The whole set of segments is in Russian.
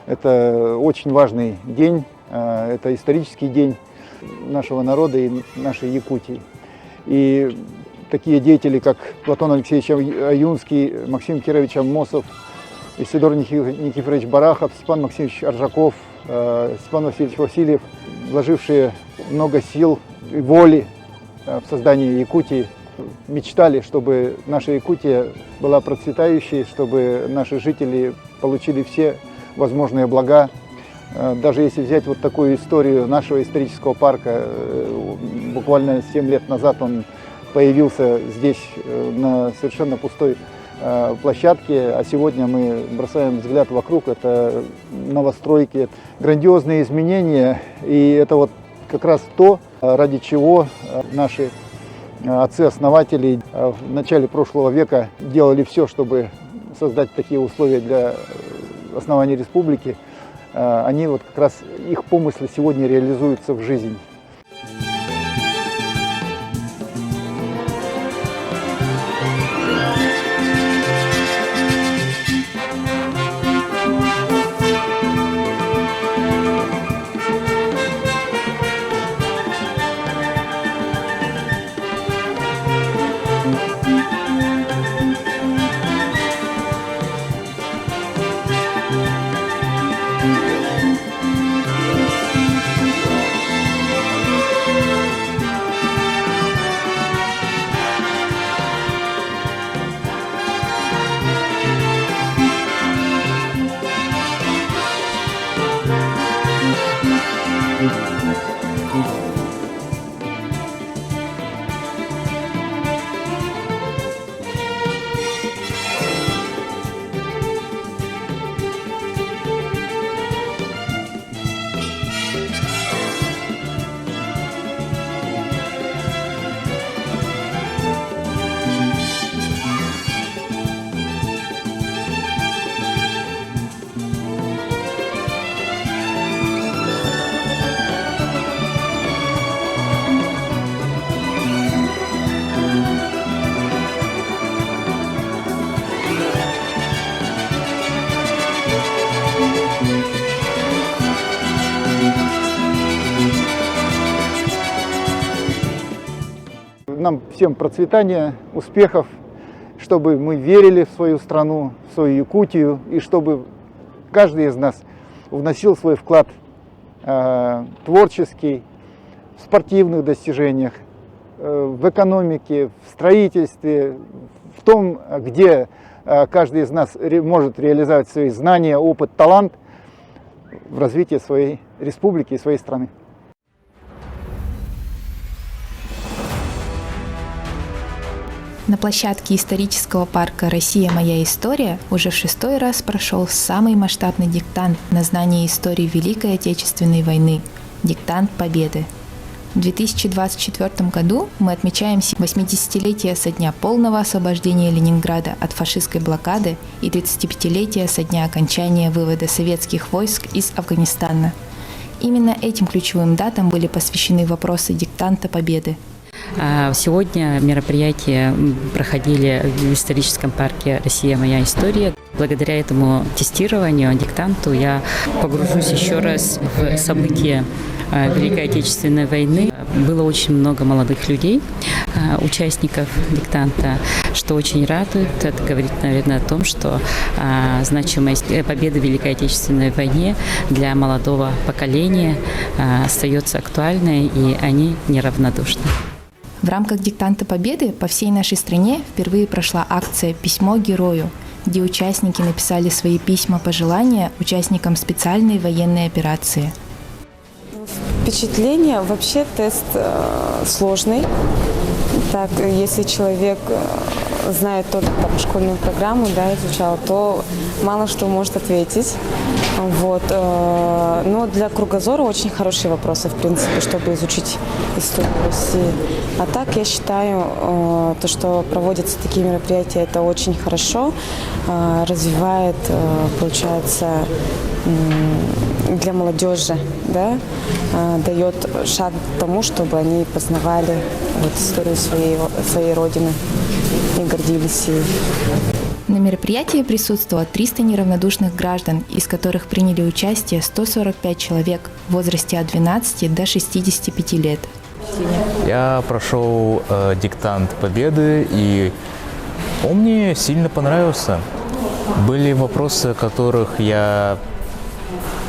Это очень важный день, это исторический день нашего народа и нашей Якутии. И такие деятели, как Платон Алексеевич Аюнский, Максим Кирович Аммосов, Исидор Никифорович Барахов, Степан Максимович Аржаков, Степан Васильевич Васильев, вложившие много сил и воли в создание Якутии, мечтали, чтобы наша Якутия была процветающей, чтобы наши жители получили все возможные блага. Даже если взять вот такую историю нашего исторического парка, буквально 7 лет назад он появился здесь на совершенно пустой площадке, а сегодня мы бросаем взгляд вокруг, это новостройки, грандиозные изменения, и это вот как раз то, ради чего наши отцы-основатели в начале прошлого века делали все, чтобы создать такие условия для основания республики. Они вот как раз, их помыслы сегодня реализуются в жизнь. Нам всем процветания, успехов, чтобы мы верили в свою страну, в свою Якутию, и чтобы каждый из нас вносил свой вклад творческий, в спортивных достижениях, в экономике, в строительстве, в том, где каждый из нас может реализовать свои знания, опыт, талант в развитии своей республики и своей страны. На площадке исторического парка «Россия. Моя история» уже в 6-й раз прошел самый масштабный диктант на знание истории Великой Отечественной войны – диктант Победы. В 2024 году мы отмечаем 80-летие со дня полного освобождения Ленинграда от фашистской блокады и 35-летие со дня окончания вывода советских войск из Афганистана. Именно этим ключевым датам были посвящены вопросы диктанта Победы. Сегодня мероприятия проходили в историческом парке «Россия. Моя история». Благодаря этому тестированию, диктанту, я погружусь еще раз в события Великой Отечественной войны. Было очень много молодых людей, участников диктанта, что очень радует. Это говорит, наверное, о том, что значимость победы в Великой Отечественной войне для молодого поколения остается актуальной, и они неравнодушны. В рамках диктанта Победы по всей нашей стране впервые прошла акция «Письмо герою», где участники написали свои письма пожелания участникам специальной военной операции. Впечатление, вообще тест сложный. Так, если человек знает только там школьную программу, да, изучал, то мало что может ответить. Вот. Но для кругозора очень хорошие вопросы, в принципе, чтобы изучить историю России. А так, я считаю, то, что проводятся такие мероприятия, это очень хорошо, развивает, получается, для молодежи, да, дает шаг к тому, чтобы они познавали вот историю своей родины и гордились ей. На мероприятии присутствовало 300 неравнодушных граждан, из которых приняли участие 145 человек в возрасте от 12 до 65 лет. Я прошел диктант Победы, и он мне сильно понравился. Были вопросы, о которых я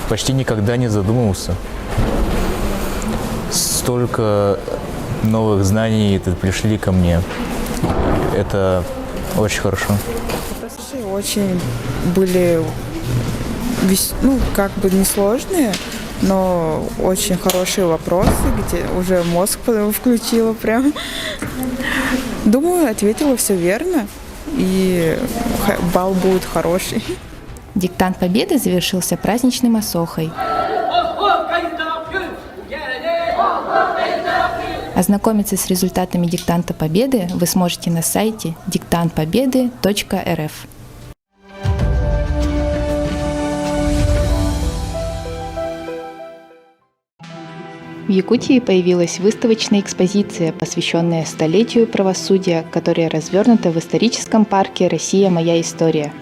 почти никогда не задумывался. Столько новых знаний пришли ко мне. Это очень хорошо. Очень были, как бы несложные, но очень хорошие вопросы, где уже мозг включила прям. Думаю, ответила все верно, и балл будет хороший. Диктант Победы завершился праздничным осохой. Ознакомиться с результатами диктанта Победы вы сможете на сайте диктантпобеды.рф. В Якутии появилась выставочная экспозиция, посвященная столетию правосудия, которая развернута в историческом парке «Россия. Моя история».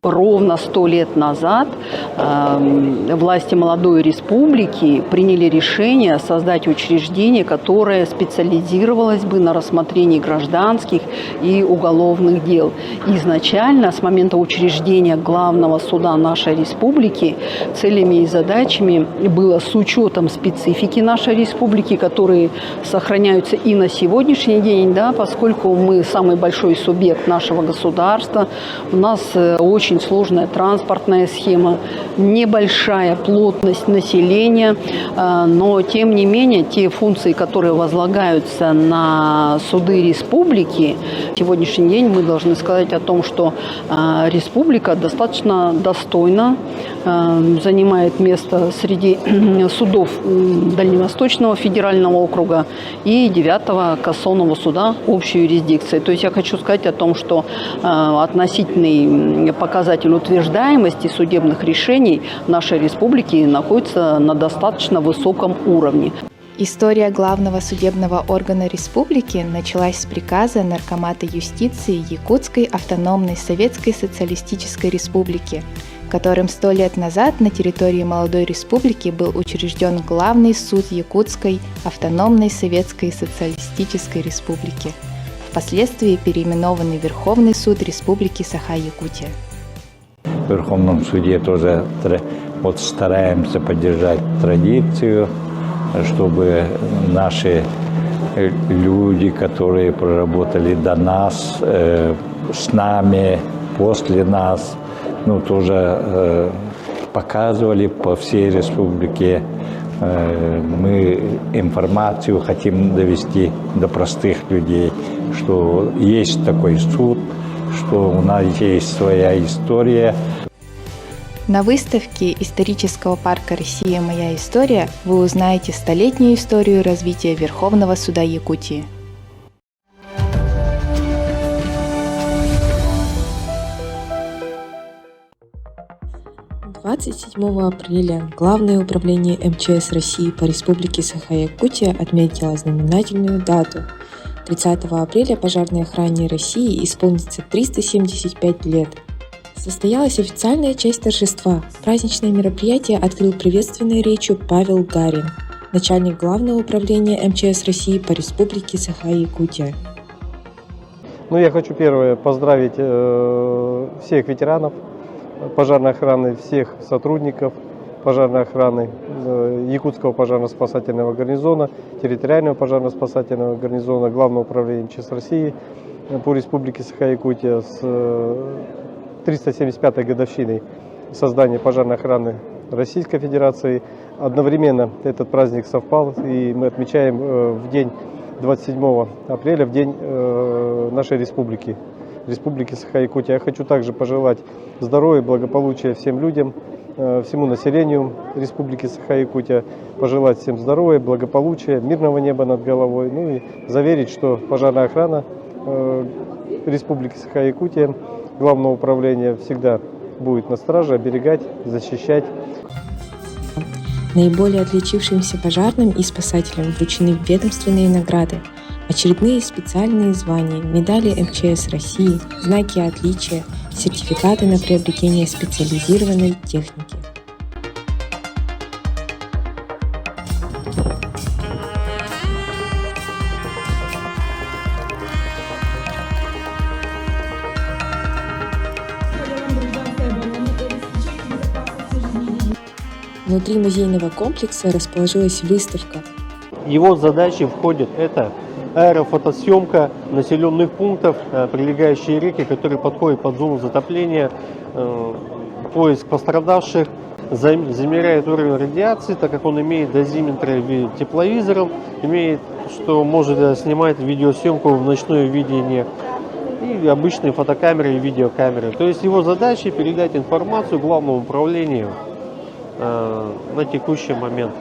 Ровно 100 лет назад власти молодой республики приняли решение создать учреждение, которое специализировалось бы на рассмотрении гражданских и уголовных дел. Изначально, с момента учреждения главного суда нашей республики, целями и задачами было с учетом специфики нашей республики, которые сохраняются и на сегодняшний день, поскольку мы самый большой субъект нашего государства, у нас очень сложная транспортная схема, небольшая плотность населения, но тем не менее те функции, которые возлагаются на суды республики, в сегодняшний день мы должны сказать о том, что республика достаточно достойно занимает место среди судов Дальневосточного федерального округа и 9-го кассационного суда общей юрисдикции. То есть я хочу сказать о том, что относительный показатель утверждаемости судебных решений нашей республики находится на достаточно высоком уровне. История главного судебного органа республики началась с приказа Наркомата юстиции Якутской автономной Советской Социалистической Республики, которым 100 лет назад на территории молодой республики был учрежден главный суд Якутской автономной Советской Социалистической Республики, впоследствии переименованный Верховный суд Республики Саха-Якутия. В Верховном суде тоже стараемся поддержать традицию, чтобы наши люди, которые проработали до нас, с нами, после нас, тоже показывали по всей республике. Мы информацию хотим довести до простых людей, что есть такой суд, что у нас есть своя история. На выставке исторического парка «Россия. Моя история» вы узнаете столетнюю историю развития Верховного суда Якутии. – 27 апреля Главное управление МЧС России по Республике Саха-Якутия отметило знаменательную дату. 30 апреля пожарной охране России исполнится 375 лет. Состоялась официальная часть торжества. Праздничное мероприятие открыл приветственной речью Павел Гарин, начальник Главного управления МЧС России по Республике Саха-Якутия. Я хочу первое поздравить всех ветеранов пожарной охраны, всех сотрудников пожарной охраны Якутского пожарно-спасательного гарнизона, территориального пожарно-спасательного гарнизона, Главного управления МЧС России по Республике Саха-Якутия с 375-й годовщиной создания пожарной охраны Российской Федерации. Одновременно этот праздник совпал, и мы отмечаем в день 27 апреля, в день нашей республики, Республики Саха-Якутия. Я хочу также пожелать здоровья, благополучия всем людям, всему населению Республики Саха-Якутия, пожелать всем здоровья, благополучия, мирного неба над головой, и заверить, что пожарная охрана Республики Саха-Якутия, Главного управления всегда будет на страже, оберегать, защищать. Наиболее отличившимся пожарным и спасателям вручены ведомственные награды. Очередные специальные звания, медали МЧС России, знаки отличия, сертификаты на приобретение специализированной техники. Внутри музейного комплекса расположилась выставка. Его задачи входят это аэрофотосъемка населенных пунктов, прилегающие реки, которые подходят под зону затопления, поиск пострадавших, замеряет уровень радиации, так как он имеет дозиметры в виде тепловизоров, имеет, что может снимать видеосъемку в ночное видение, и обычные фотокамеры и видеокамеры. То есть его задача передать информацию главному управлению на текущий момент.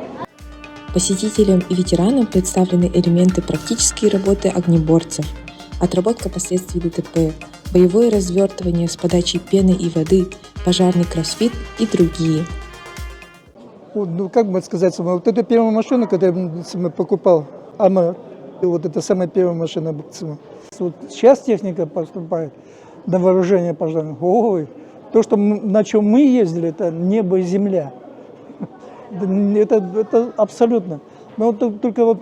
Посетителям и ветеранам представлены элементы практической работы огнеборцев, отработка последствий ДТП, боевое развертывание с подачей пены и воды, пожарный кроссфит и другие. Ну, как бы сказать, вот эту первую машину, которую я покупал, вот это самая первая машина. Вот сейчас техника поступает на вооружение пожарных. Ой, то, что на чем мы ездили, это небо и земля. Это абсолютно. Мы вот только вот,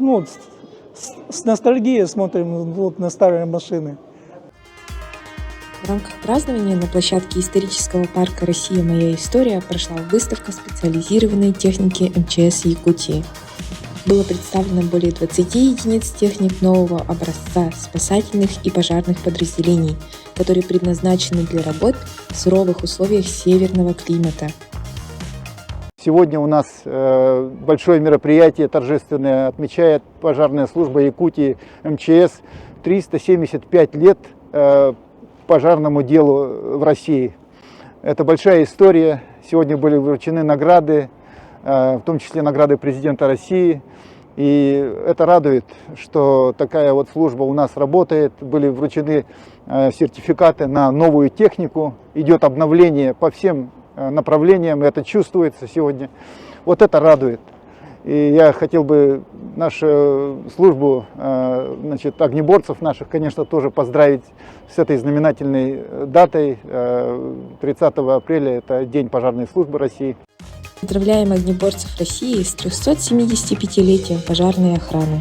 с ностальгией смотрим вот на старые машины. В рамках празднования на площадке исторического парка «Россия. Моя история» прошла выставка специализированной техники МЧС Якутии. Было представлено более 20 единиц техник нового образца спасательных и пожарных подразделений, которые предназначены для работ в суровых условиях северного климата. Сегодня у нас большое мероприятие торжественное отмечает пожарная служба Якутии МЧС 375 лет пожарному делу в России. Это большая история. Сегодня были вручены награды, в том числе награды президента России. И это радует, что такая вот служба у нас работает. Были вручены сертификаты на новую технику. Идет обновление по всем направлениям, это чувствуется сегодня. Вот это радует. И я хотел бы нашу службу, огнеборцев наших, конечно, тоже поздравить с этой знаменательной датой. 30 апреля – это День пожарной службы России. Поздравляем огнеборцев России с 375-летием пожарной охраны.